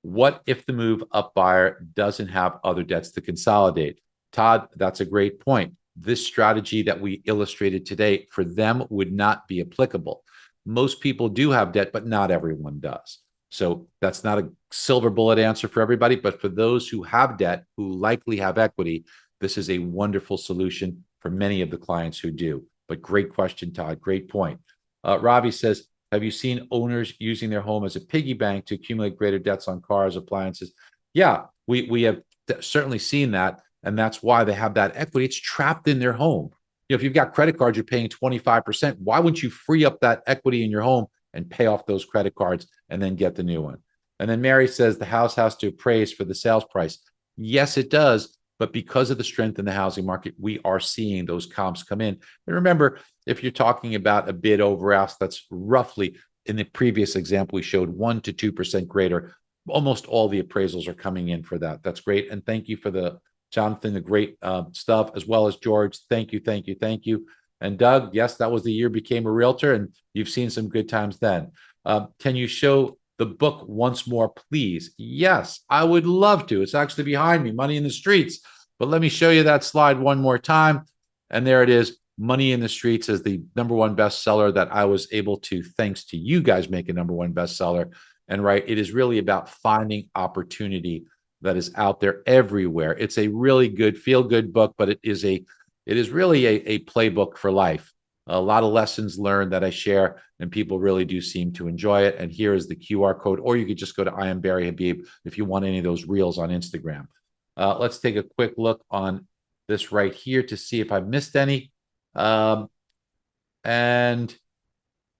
What if the move up buyer doesn't have other debts to consolidate? Todd, that's a great point. This strategy that we illustrated today for them would not be applicable. Most people do have debt, but not everyone does. So that's not a silver bullet answer for everybody, but for those who have debt, who likely have equity, this is a wonderful solution for many of the clients who do. But great question, Todd. Great point. Ravi says, have you seen owners using their home as a piggy bank to accumulate greater debts on cars, appliances? Yeah, we have certainly seen that. And that's why they have that equity. It's trapped in their home. If you've got credit cards, you're paying 25%. Why wouldn't you free up that equity in your home and pay off those credit cards and then get the new one? And then Mary says the house has to appraise for the sales price. Yes, it does. But because of the strength in the housing market, we are seeing those comps come in. And remember, if you're talking about a bid over ask, that's roughly, in the previous example, we showed 1% to 2% greater. Almost all the appraisals are coming in for that. That's great. And thank you for the Jonathan, the great stuff, as well as George. Thank you, thank you, thank you. And Doug, yes, that was the year became a realtor, and you've seen some good times then. Can you show the book once more, please? Yes, I would love to. It's actually behind me, Money in the Streets. But let me show you that slide one more time. And there it is. Money in the Streets is the #1 bestseller that I was able to, thanks to you guys, make a #1 bestseller. And right, it is really about finding opportunity that is out there everywhere. It's a really good feel-good book, but it is really a playbook for life. A lot of lessons learned that I share, and people really do seem to enjoy it. And here is the QR code, or you could just go to I am Barry Habib if you want any of those reels on Instagram. Let's take a quick look on this right here to see if I missed any. And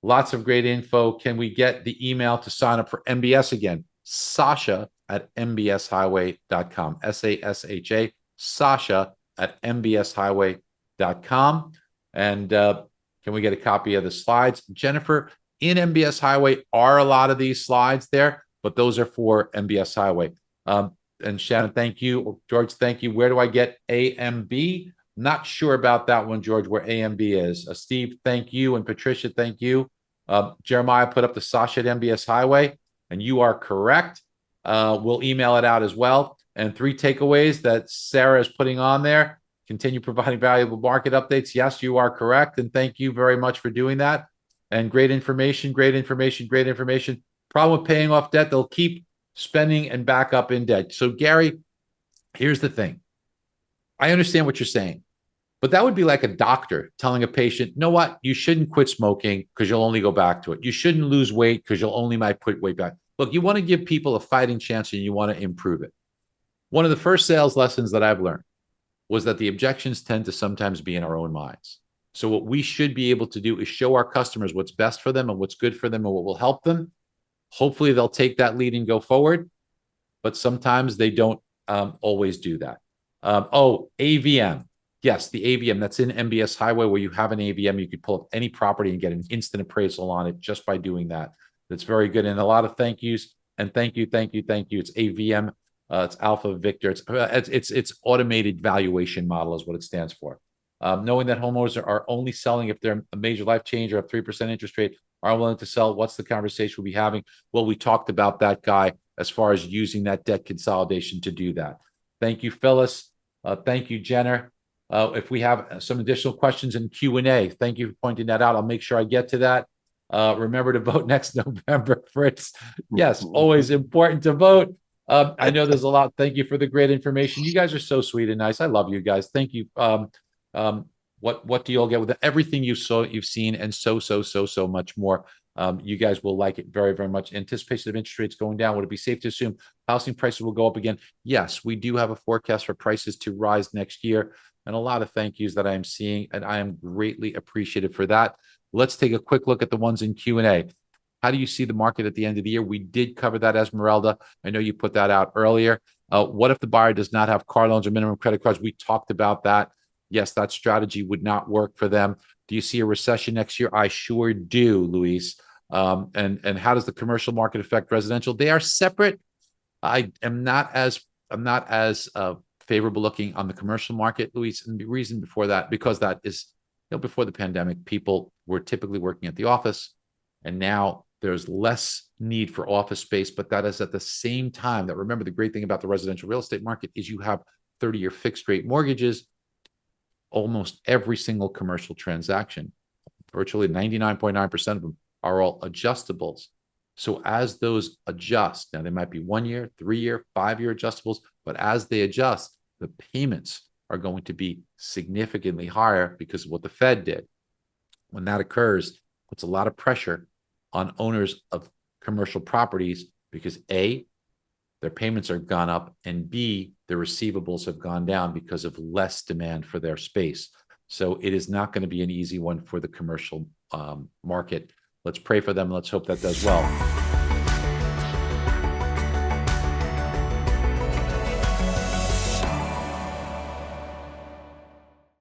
lots of great info. Can we get the email to sign up for MBS again? Sasha at mbshighway.com. SASHA, Sasha at mbshighway.com. And can we get a copy of the slides? Jennifer, in MBS Highway are a lot of these slides there, but those are for MBS Highway. And Shannon, thank you. George, thank you. Where do I get AMB? Not sure about that one, George, where AMB is. Steve, thank you. And Patricia, thank you. Jeremiah put up the Sasha at MBS Highway, and you are correct. We'll email it out as well. And 3 takeaways that Sarah is putting on there. Continue providing valuable market updates. Yes, you are correct. And thank you very much for doing that. And great information, great information, great information. Problem with paying off debt, they'll keep spending and back up in debt. So, Gary, here's the thing. I understand what you're saying, but that would be like a doctor telling a patient, you know what, you shouldn't quit smoking because you'll only go back to it. You shouldn't lose weight because you'll only might put weight back. Look, you want to give people a fighting chance and you want to improve it. One of the first sales lessons that I've learned was that the objections tend to sometimes be in our own minds. So what we should be able to do is show our customers what's best for them and what's good for them and what will help them. Hopefully they'll take that lead and go forward, but sometimes they don't always do that. AVM. Yes, the AVM, that's in MBS Highway where you have an AVM. You could pull up any property and get an instant appraisal on it just by doing that. That's very good. And a lot of thank yous. And thank you, thank you, thank you. It's AVM. It's Alpha Victor. It's automated valuation model is what it stands for. Knowing that homeowners are only selling if they're a major life change or a 3% interest rate, are willing to sell. What's the conversation we'll be having? Well, we talked about that guy as far as using that debt consolidation to do that. Thank you, Phyllis. Thank you, Jenner. If we have some additional questions in Q&A, thank you for pointing that out. I'll make sure I get to that. Remember to vote next November, Fritz. Yes, always important to vote. I know there's a lot. Thank you for the great information. You guys are so sweet and nice. I love you guys. Thank you. What do you all get with everything you've seen and so much more? You guys will like it very, very much. Anticipation of interest rates going down. Would it be safe to assume housing prices will go up again? Yes, we do have a forecast for prices to rise next year, and a lot of thank yous that I am seeing, and I am greatly appreciative for that. Let's take a quick look at the ones in Q&A. How do you see the market at the end of the year? We did cover that, Esmeralda. I know you put that out earlier. What if the buyer does not have car loans or minimum credit cards? We talked about that. Yes, that strategy would not work for them. Do you see a recession next year? I sure do, Luis. And how does the commercial market affect residential? They are separate. I am not as favorable looking on the commercial market, Luis. And the reason because that is, before the pandemic, people were typically working at the office, and now there's less need for office space, but that is at the same time that, remember, the great thing about the residential real estate market is you have 30-year fixed rate mortgages. Almost every single commercial transaction, virtually 99.9% of them, are all adjustables. So as those adjust, now they might be 1 year, 3 year, 5 year adjustables, but as they adjust, the payments are going to be significantly higher because of what the Fed did. When that occurs, puts a lot of pressure on owners of commercial properties because A, their payments are gone up, and B, their receivables have gone down because of less demand for their space. So it is not going to be an easy one for the commercial market. Let's pray for them. Let's hope that does well.